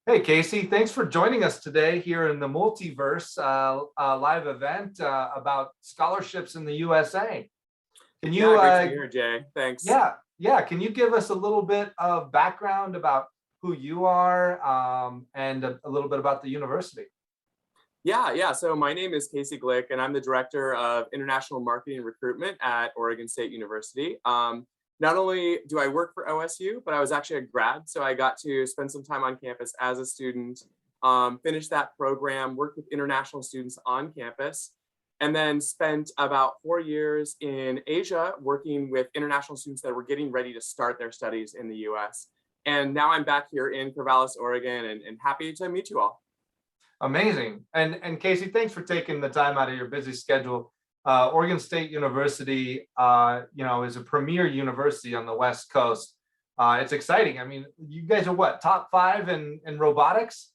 Hey, Casey, thanks for joining us today here in the Multiverse live event about scholarships in the USA. Can Yeah, you, great to be here, Jay. Thanks. yeah, can you give us a little bit of background about who you are and a little bit about the university? Yeah. So my name is Casey Glick, and I'm the director of International Marketing Recruitment at Oregon State University. Not only do I work for OSU, but I was actually a grad, so I got to spend some time on campus as a student, finish that program, work with international students on campus, and then spent about 4 years in Asia working with international students that were getting ready to start their studies in the US. And now I'm back here in Corvallis, Oregon, and happy to meet you all. Amazing. And Casey, thanks for taking the time out of your busy schedule. Oregon State University, is a premier university on the West Coast. It's exciting. I mean, you guys are what, top five in robotics?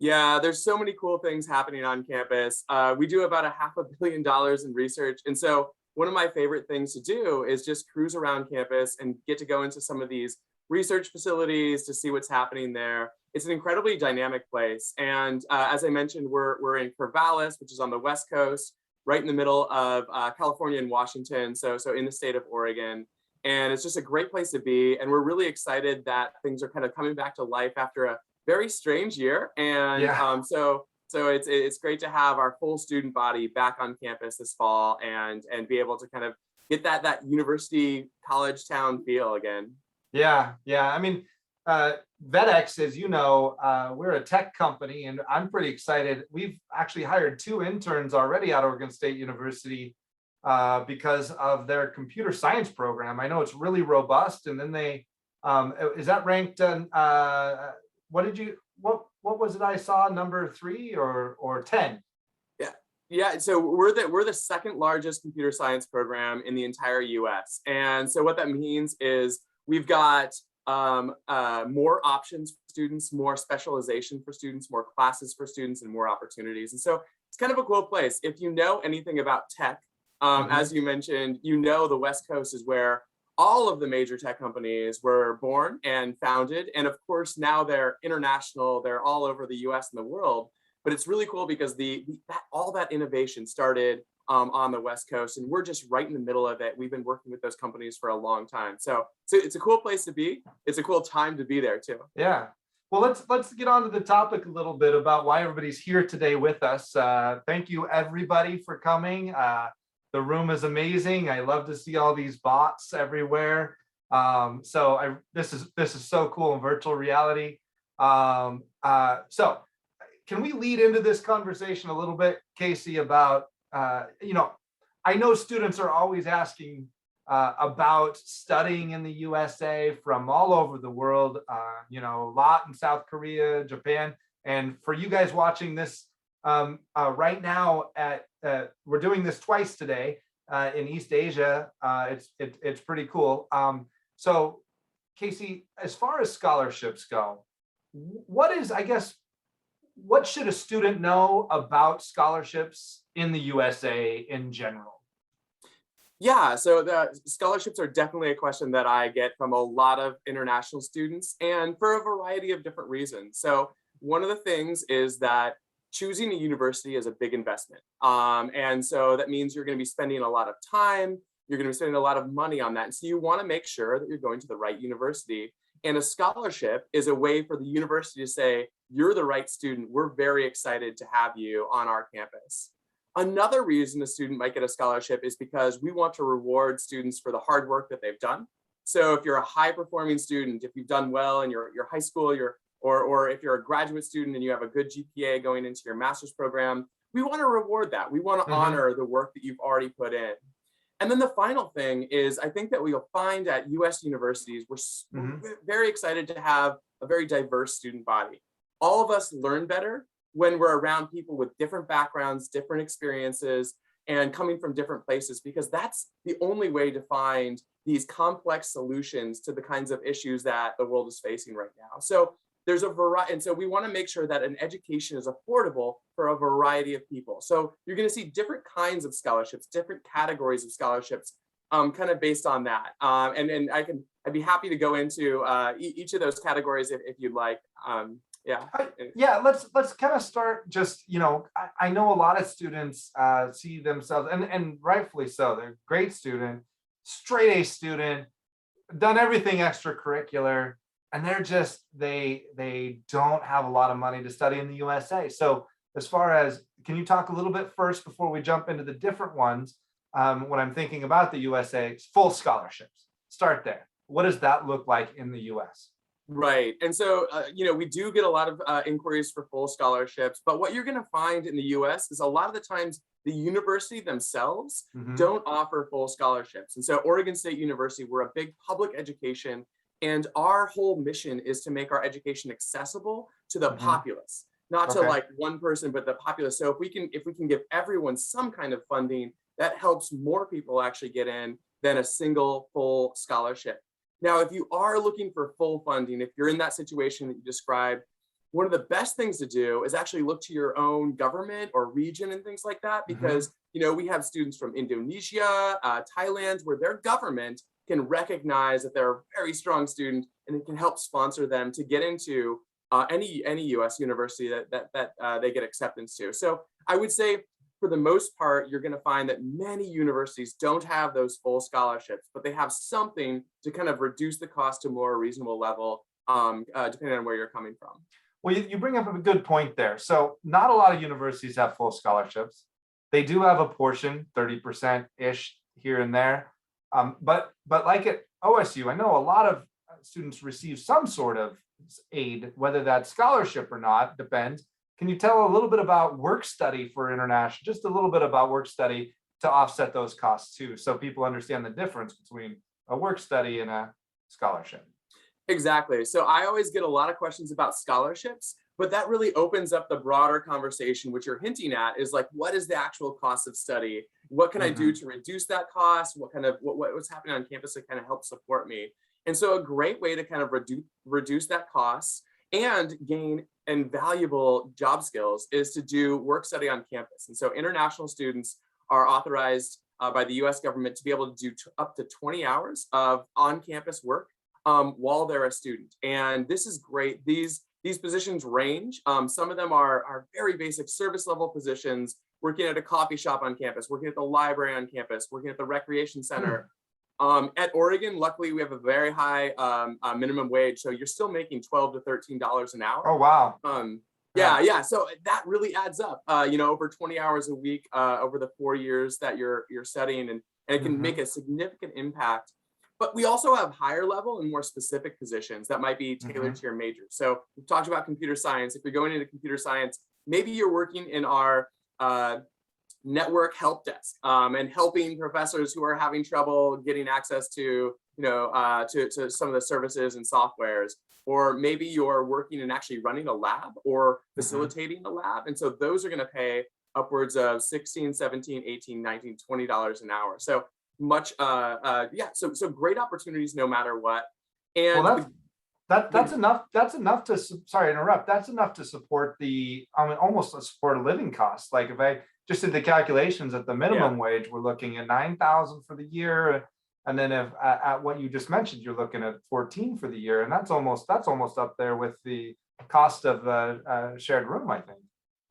Yeah, there's so many cool things happening on campus. We do about $500 million in research. And so one of my favorite things to do is just cruise around campus and get to go into some of these research facilities to see what's happening there. It's an incredibly dynamic place. And as I mentioned, we're in Corvallis, which is on the West Coast, right in the middle of California and Washington. So in the state of Oregon. And it's just a great place to be. And we're really excited that things are kind of coming back to life after a very strange year. And Yeah. so it's great to have our full student body back on campus this fall and be able to kind of get that university college town feel again. Yeah. I mean, VetX, as you know, we're a tech company, and I'm pretty excited. We've actually hired two interns already at Oregon State University because of their computer science program. I know it's really robust, and then is that ranked? What was it I saw? Number 3 or 10? Yeah. So we're the second largest computer science program in the entire U.S. And so what that means is we've got more options for students, more specialization for students, more classes for students, and more opportunities. And so it's kind of a cool place. If you know anything about tech, Mhm. as you mentioned, the West Coast is where all of the major tech companies were born and founded. And of course, now they're international. They're all over the US and the world. But it's really cool because all that innovation started on the West Coast, and we're just right in the middle of it. We've been working with those companies for a long time. So it's a cool place to be. It's a cool time to be there too. Yeah. Well, let's get on to the topic a little bit about why everybody's here today with us. Thank you everybody for coming. The room is amazing. I love to see all these bots everywhere. This is so cool in virtual reality. So can we lead into this conversation a little bit, Casey, about I know students are always asking about studying in the USA from all over the world, a lot in South Korea, Japan. And for you guys watching this right now, we're doing this twice today in East Asia. It's pretty cool. So, Casey, as far as scholarships go, what should a student know about scholarships in the USA in general? Yeah, so the scholarships are definitely a question that I get from a lot of international students, and for a variety of different reasons. So one of the things is that choosing a university is a big investment. And so that means you're going to be spending a lot of time, you're going to be spending a lot of money on that. And so you want to make sure that you're going to the right university. And a scholarship is a way for the university to say, you're the right student. We're very excited to have you on our campus. Another reason a student might get a scholarship is because we want to reward students for the hard work that they've done. So if you're a high performing student, if you've done well in your high school, or if you're a graduate student and you have a good GPA going into your master's program, we want to reward that. We want to Mhm. honor the work that you've already put in. And then the final thing is, I think that we'll find at US universities, Mhm. we're very excited to have a very diverse student body. All of us learn better when we're around people with different backgrounds, different experiences, and coming from different places, because that's the only way to find these complex solutions to the kinds of issues that the world is facing right now. So there's a variety, and so we want to make sure that an education is affordable for a variety of people. So you're going to see different kinds of scholarships, different categories of scholarships, kind of based on that. And I'd be happy to go into each of those categories if you'd like. Yeah. Yeah, let's kind of start just, I know a lot of students see themselves, and rightfully so, they're great student, straight A student, done everything extracurricular, and they don't have a lot of money to study in the USA. So as far as, can you talk a little bit first before we jump into the different ones? When I'm thinking about the USA, it's full scholarships. Start there. What does that look like in the US? Right. And so, we do get a lot of inquiries for full scholarships, but what you're going to find in the US is a lot of the times the university themselves Mhm. don't offer full scholarships. And so Oregon State University, we're a big public education, and our whole mission is to make our education accessible to the Mhm. populace, not to Okay. like one person, but the populace. So if we can give everyone some kind of funding, that helps more people actually get in than a single full scholarship. Now, if you are looking for full funding, if you're in that situation that you described, one of the best things to do is actually look to your own government or region and things like that, Mhm. because we have students from Indonesia, Thailand, where their government can recognize that they're a very strong student, and it can help sponsor them to get into any U.S. university that they get acceptance to. So I would say, for the most part, you're going to find that many universities don't have those full scholarships, but they have something to kind of reduce the cost to a more reasonable level, depending on where you're coming from. Well, you bring up a good point there. So not a lot of universities have full scholarships. They do have a portion, 30%-ish here and there. But like at OSU, I know a lot of students receive some sort of aid, whether that's scholarship or not, depends. Can you tell a little bit about work study for international, just a little bit about work study to offset those costs too, so people understand the difference between a work study and a scholarship? Exactly. So I always get a lot of questions about scholarships, but that really opens up the broader conversation, which you're hinting at is like, what is the actual cost of study? What can I do Mhm. to reduce that cost? What's happening on campus to kind of help support me? And so a great way to kind of reduce that cost and gain invaluable job skills is to do work study on campus. And so international students are authorized by the US government to be able to do up to 20 hours of on-campus work while they're a student. And this is great. These positions range. Some of them are very basic service level positions, working at a coffee shop on campus, working at the library on campus, working at the recreation Hmm. center. At Oregon, luckily, we have a very high minimum wage, so you're still making $12 to $13 an hour. Oh, wow. Yeah, Yeah. yeah. So that really adds up. Over 20 hours a week over the 4 years that you're studying, and it can make Mhm. a significant impact. But we also have higher level and more specific positions that might be tailored Mhm. to your major. So we've talked about computer science. If you're going into computer science, maybe you're working in our network help desk and helping professors who are having trouble getting access to some of the services and softwares. Or maybe you're working and actually running a lab or Mhm. facilitating a lab. And so those are going to pay upwards of 16, 17, 18, 19, $20 an hour. So so great opportunities no matter what. Well, And that's the enough. That's enough to sorry to interrupt. That's enough to support the, I mean, almost to support a living cost. Like if I just did the calculations at the yeah. minimum wage, we're looking at 9,000 for the year, and then if at what you just mentioned, you're looking at 14 for the year, and that's almost up there with the cost of the shared room, I think.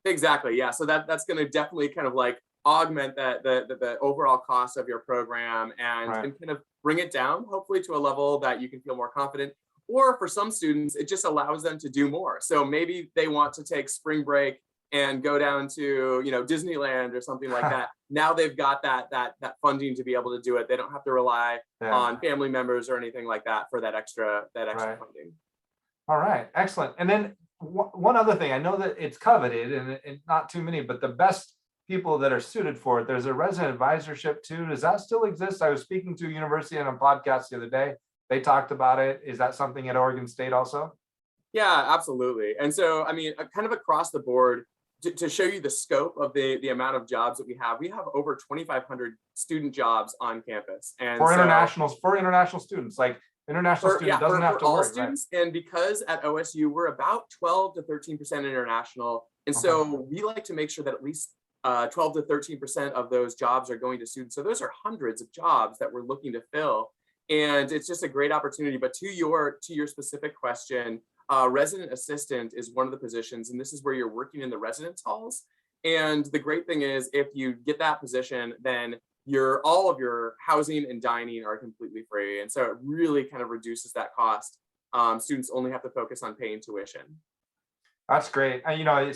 Exactly. Yeah. So that's going to definitely kind of like augment the overall cost of your program, Right. and kind of bring it down, hopefully to a level that you can feel more confident. Or for some students, it just allows them to do more. So maybe they want to take spring break and go down to Disneyland or something like that. Now they've got that funding to be able to do it. They don't have to rely Yeah. on family members or anything like that for that extra Right. funding. All right, excellent. And then one other thing, I know that it's coveted and not too many, but the best people that are suited for it, there's a resident advisorship too. Does that still exist? I was speaking to a university on a podcast the other day. They talked about it. Is that something at Oregon State also? Yeah, absolutely. And so, I mean, kind of across the board, to show you the scope of the amount of jobs that we have over 2,500 student jobs on campus. And so, For international students, like international student doesn't have for to all worry, right? students, and because at OSU we're about 12 to 13% international, and Okay. so we like to make sure that at least 12 to 13% of those jobs are going to students. So those are hundreds of jobs that we're looking to fill, and it's just a great opportunity. But to your specific question, Resident assistant is one of the positions, and this is where you're working in the residence halls. And the great thing is, if you get that position, then all of your housing and dining are completely free. And so it really kind of reduces that cost. Students only have to focus on paying tuition. That's great. And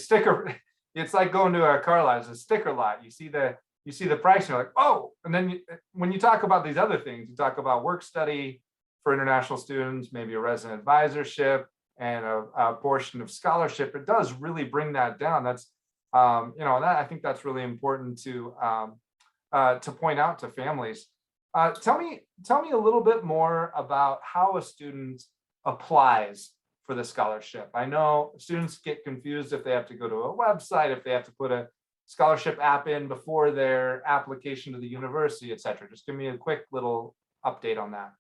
it's like going to a car lot, it's a sticker lot. You see the price and you're like, oh, and then when you talk about these other things, you talk about work study for international students, maybe a resident advisorship and a portion of scholarship. It does really bring that down. That's, I think that's really important to point out to families. Tell me a little bit more about how a student applies for the scholarship. I know students get confused if they have to go to a website, if they have to put a scholarship app in before their application to the university, et cetera. Just give me a quick little update on that.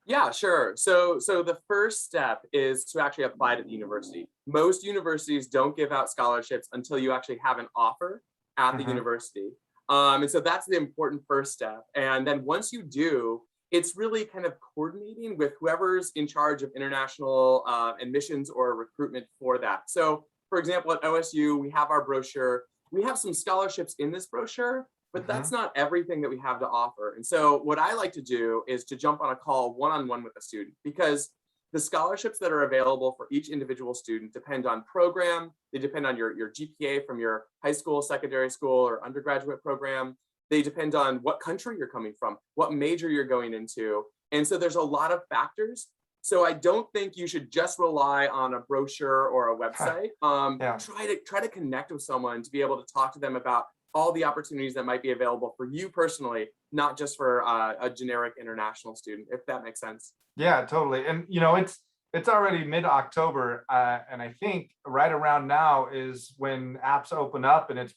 Yeah, sure. So the first step is to actually apply to the university. Most universities don't give out scholarships until you actually have an offer at the university. And so that's the important first step. And then once you do, it's really kind of coordinating with whoever's in charge of international admissions or recruitment for that. So for example, at OSU, we have our brochure. We have some scholarships in this brochure, but that's not everything that we have to offer. And so what I like to do is to jump on a call one-on-one with a student, because the scholarships that are available for each individual student depend on program. They depend on your GPA from your high school, secondary school, or undergraduate program. They depend on what country you're coming from, what major you're going into. And so there's a lot of factors. So I don't think you should just rely on a brochure or a website. Try to connect with someone to be able to talk to them about all the opportunities that might be available for you personally, not just for a generic international student, if that makes sense. Yeah, totally. And it's already mid-October, and I think right around now is when apps open up, and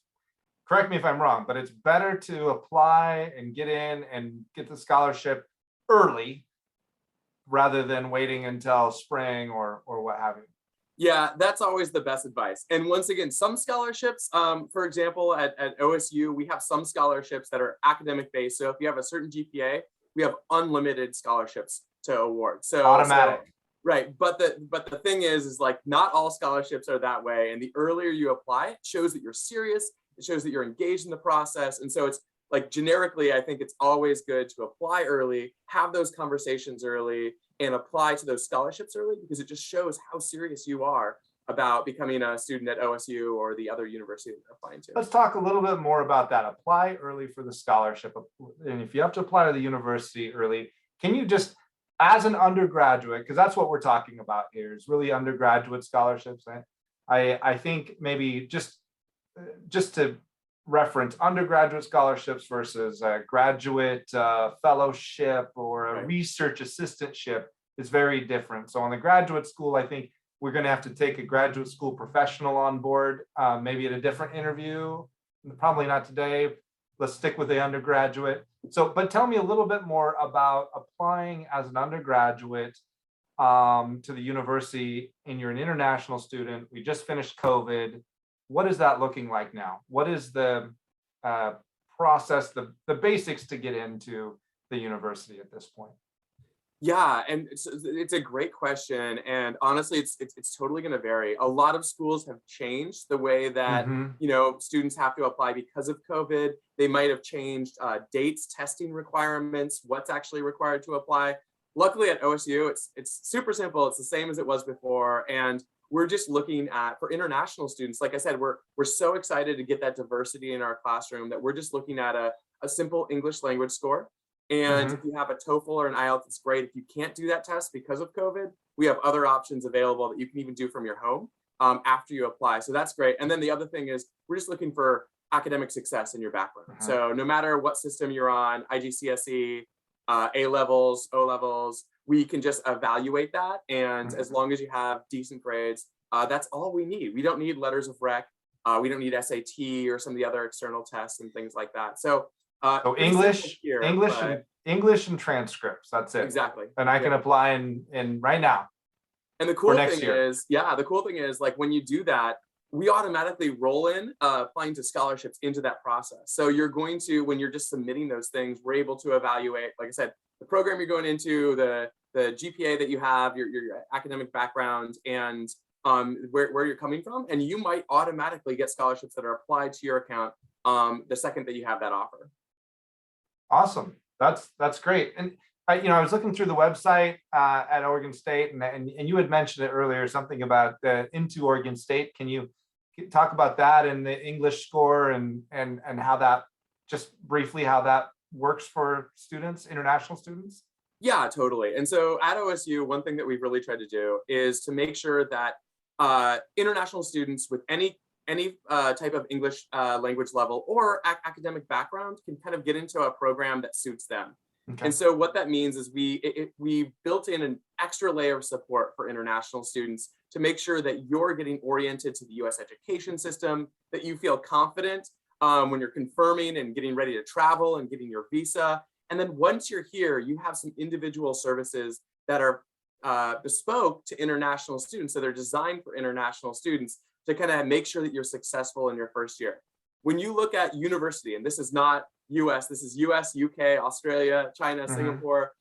correct me if I'm wrong, but it's better to apply and get in and get the scholarship early rather than waiting until spring or what have you. Yeah, that's always the best advice. And once again, some scholarships, for example, at OSU, we have some scholarships that are academic based. So if you have a certain GPA, we have unlimited scholarships to award. So automatic. Right. But the thing is like not all scholarships are that way. And the earlier you apply, it shows that you're serious. It shows that you're engaged in the process. And so it's like generically, I think it's always good to apply early, have those conversations early, and apply to those scholarships early, because it just shows how serious you are about becoming a student at OSU or the other university that you're applying to. Let's talk a little bit more about that. Apply early for the scholarship. And if you have to apply to the university early, can you just, as an undergraduate, because that's what we're talking about here, is really undergraduate scholarships. I think maybe just to reference undergraduate scholarships versus a graduate fellowship or a research assistantship is very different. So on the graduate school, I think we're going to have to take a graduate school professional on board, maybe at a different interview, probably not today. Let's stick with the undergraduate. So, but tell me a little bit more about applying as an undergraduate to the university, and you're an international student. We just finished COVID. What is that looking like now? What is the process, the basics to get into the university at this point? Yeah, and it's a great question, and honestly, it's totally going to vary. A lot of schools have changed the way that students have to apply because of COVID. They might have changed dates, testing requirements, what's actually required to apply. Luckily, at OSU, it's super simple. It's the same as it was before, and we're just looking at, for international students, like I said, we're so excited to get that diversity in our classroom that we're just looking at a simple English language score. And if you have a TOEFL or an IELTS, it's great. If you can't do that test because of COVID, we have other options available that you can even do from your home after you apply. So that's great. And then the other thing is we're just looking for academic success in your background. So no matter what system you're on, IGCSE, A levels, O levels, we can just evaluate that. And as long as you have decent grades, that's all we need. We don't need letters of rec. We don't need SAT or some of the other external tests and things like that. So English and transcripts. That's it. Exactly. And I can apply in right now. And the cool thing is, like when you do that, we automatically roll in applying to scholarships into that process. So you're going to, when you're just submitting those things, we're able to evaluate, like I said, the program you're going into, the the GPA that you have, your academic background, and where you're coming from, and you might automatically get scholarships that are applied to your account the second that you have that offer. Awesome. That's great. And I was looking through the website at Oregon State, and you had mentioned it earlier, something about into Oregon State. Can you talk about that and the English score and how that, just briefly, how that works for students, international students? Yeah, totally. And so at OSU, one thing that we've really tried to do is to make sure that international students with any type of English language level or academic background can kind of get into a program that suits them. Okay. And so what that means is we built in an extra layer of support for international students to make sure that you're getting oriented to the US education system, that you feel confident when you're confirming and getting ready to travel and getting your visa. And then once you're here, you have some individual services that are bespoke to international students. So they're designed for international students to kind of make sure that you're successful in your first year. When you look at university, and this is not US, this is US, UK, Australia, China, Singapore,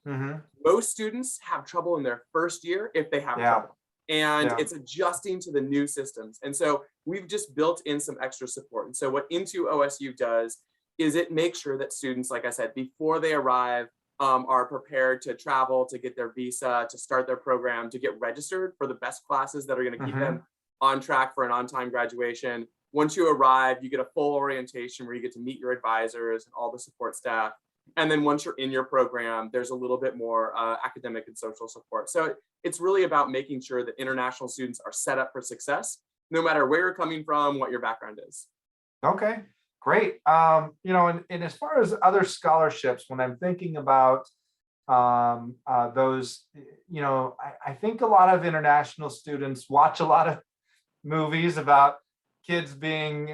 most students have trouble in their first year if they have trouble. And it's adjusting to the new systems. And so we've just built in some extra support. And so what Into OSU does is it makes sure that students, like I said, before they arrive, are prepared to travel, to get their visa, to start their program, to get registered for the best classes that are going to keep them on track for an on-time graduation. Once you arrive, you get a full orientation where you get to meet your advisors and all the support staff. And then once you're in your program, there's a little bit more academic and social support. So it's really about making sure that international students are set up for success, no matter where you're coming from, what your background is. Okay, great. And as far as other scholarships, when I'm thinking about those, I think a lot of international students watch a lot of movies about kids getting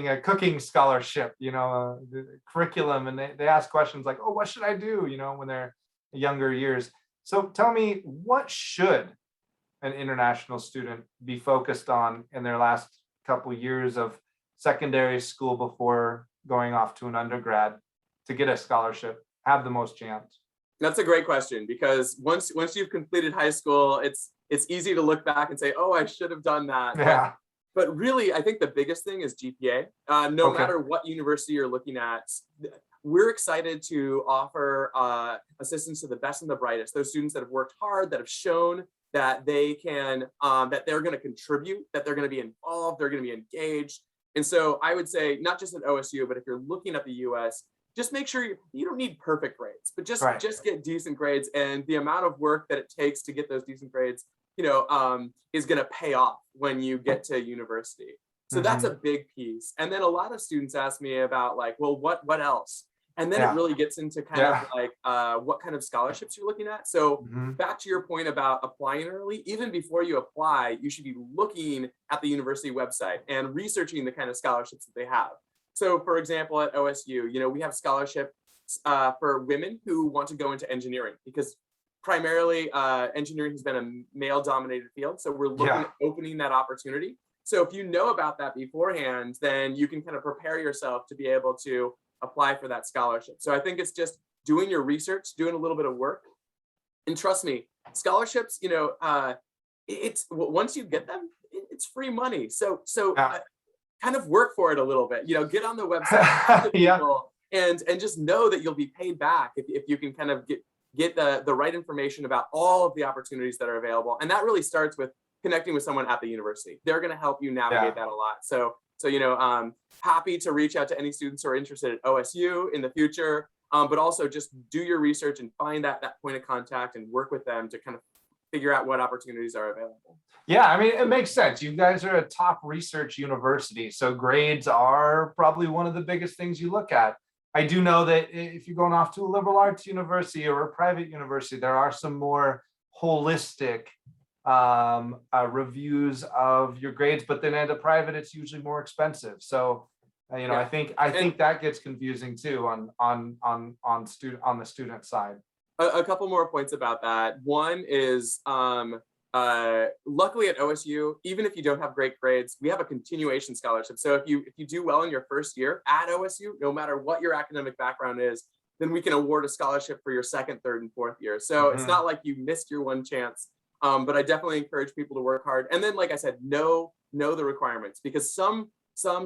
a cooking scholarship, the curriculum, and they ask questions like, oh, what should I do, when they're younger years. So tell me, what should an international student be focused on in their last couple years of secondary school before going off to an undergrad to get a scholarship, have the most chance? That's a great question, because once you've completed high school, it's easy to look back and say, oh, I should have done that. Yeah. But really, I think the biggest thing is GPA. No matter what university you're looking at, we're excited to offer assistance to the best and the brightest, those students that have worked hard, that have shown that they can, that they're going to contribute, that they're going to be involved, they're going to be engaged. And so I would say, not just at OSU, but if you're looking at the US, just make sure you don't need perfect grades, but just get decent grades. And the amount of work that it takes to get those decent grades, is going to pay off when you get to university. So that's a big piece. And then a lot of students ask me about like, well, what else? And then it really gets into kind of like what kind of scholarships you're looking at. So back to your point about applying early, even before you apply, you should be looking at the university website and researching the kind of scholarships that they have. So for example, at OSU, we have scholarships for women who want to go into engineering, because primarily engineering has been a male-dominated field. So we're looking at opening that opportunity. So if you know about that beforehand, then you can kind of prepare yourself to be able to apply for that scholarship. So I think it's just doing your research, doing a little bit of work. And trust me, scholarships, it's once you get them, it's free money. So kind of work for it a little bit, get on the website, talk to people, and just know that you'll be paid back if you can kind of get the right information about all of the opportunities that are available. And that really starts with connecting with someone at the university. They're going to help you navigate that a lot. So happy to reach out to any students who are interested at OSU in the future, but also just do your research and find that point of contact and work with them to kind of figure out what opportunities are available. Yeah, I mean, it makes sense. You guys are a top research university, so grades are probably one of the biggest things you look at. I do know that if you're going off to a liberal arts university or a private university, there are some more holistic reviews of your grades, but then at a private, it's usually more expensive. So, I think that gets confusing too on the student side. A couple more points about that. One is, luckily at OSU, even if you don't have great grades, we have a continuation scholarship. So if you do well in your first year at OSU, no matter what your academic background is, then we can award a scholarship for your second, third, and fourth year. So it's not like you missed your one chance. But I definitely encourage people to work hard. And then, like I said, know the requirements, because some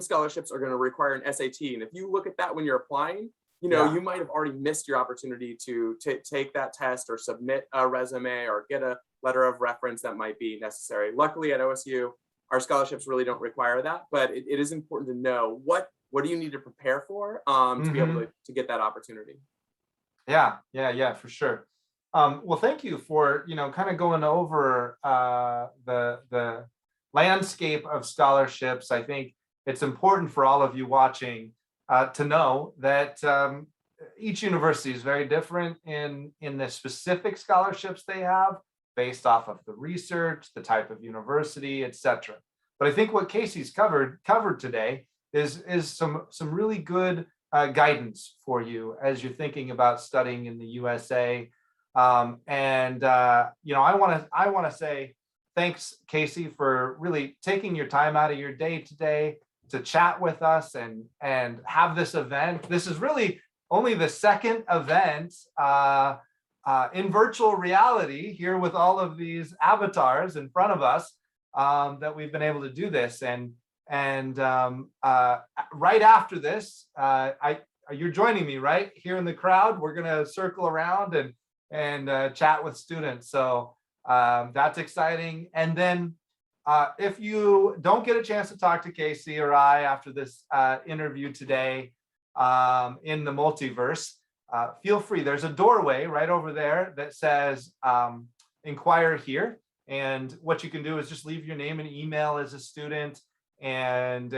scholarships are going to require an SAT. And if you look at that when you're applying, you might have already missed your opportunity to take that test or submit a resume or get a letter of reference that might be necessary. Luckily at OSU, our scholarships really don't require that, but it is important to know what do you need to prepare for to be able to get that opportunity. Yeah, for sure. Well, thank you for, kind of going over the landscape of scholarships. I think it's important for all of you watching to know that each university is very different in the specific scholarships they have based off of the research, the type of university, etc. But I think what Casey's covered today is some really good guidance for you as you're thinking about studying in the USA. I want to say thanks, Casey, for really taking your time out of your day today to chat with us and have this event. This is really only the second event in virtual reality here with all of these avatars in front of us that we've been able to do this. And right after this, you're joining me right here in the crowd. We're going to circle around and chat with students. So that's exciting. And then if you don't get a chance to talk to Casey or I after this interview today in the multiverse, feel free. There's a doorway right over there that says inquire here. And what you can do is just leave your name and email as a student and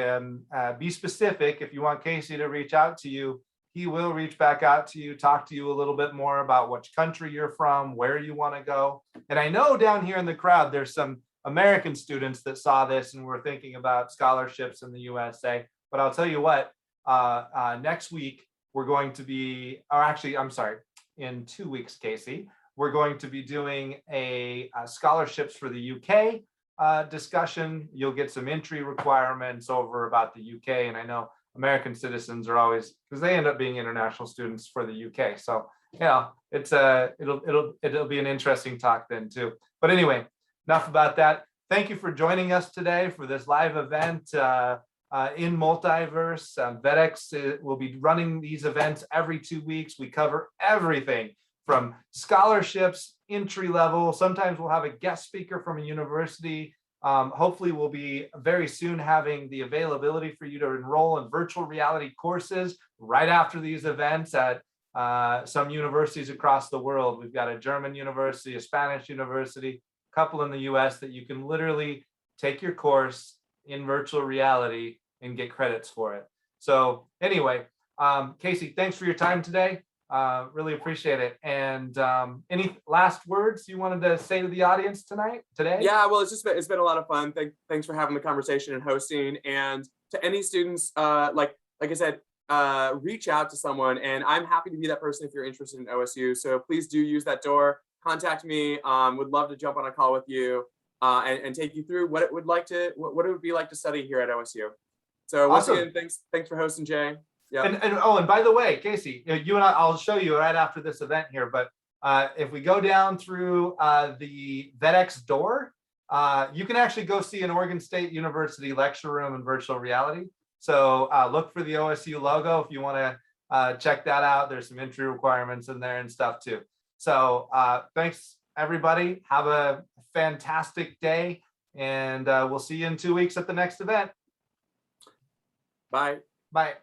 be specific. If you want Casey to reach out to you, he will reach back out to you, talk to you a little bit more about which country you're from, where you want to go. And I know down here in the crowd, there's some American students that saw this and were thinking about scholarships in the USA. But I'll tell you what, next week, we're going to be, or actually, I'm sorry, in 2 weeks, Casey, we're going to be doing a scholarships for the UK discussion. You'll get some entry requirements over about the UK. And I know American citizens are always, because they end up being international students for the UK. So, it's it'll be an interesting talk then too. But anyway, enough about that. Thank you for joining us today for this live event in Multiverse. VEDX will be running these events every 2 weeks. We cover everything from scholarships, entry level. Sometimes we'll have a guest speaker from a university. Hopefully we'll be very soon having the availability for you to enroll in virtual reality courses right after these events at some universities across the world. We've got a German university, a Spanish university, a couple in the US that you can literally take your course in virtual reality and get credits for it. So anyway, Casey, thanks for your time today. Really appreciate it. And any last words you wanted to say to the audience today? Yeah, well, it's been a lot of fun. Thanks for having the conversation and hosting. And to any students, like I said, reach out to someone, and I'm happy to be that person if you're interested in OSU. So please do use that door. Contact me. Would love to jump on a call with you and take you through what it would be like to study here at OSU. So once again, thanks for hosting, Jay. Yeah. And by the way, Casey, you and I'll show you right after this event here, but if we go down through the VEDX door, you can actually go see an Oregon State University lecture room in virtual reality. So look for the OSU logo if you want to check that out. There's some entry requirements in there and stuff too. So thanks, everybody. Have a fantastic day, and we'll see you in 2 weeks at the next event. Bye. Bye.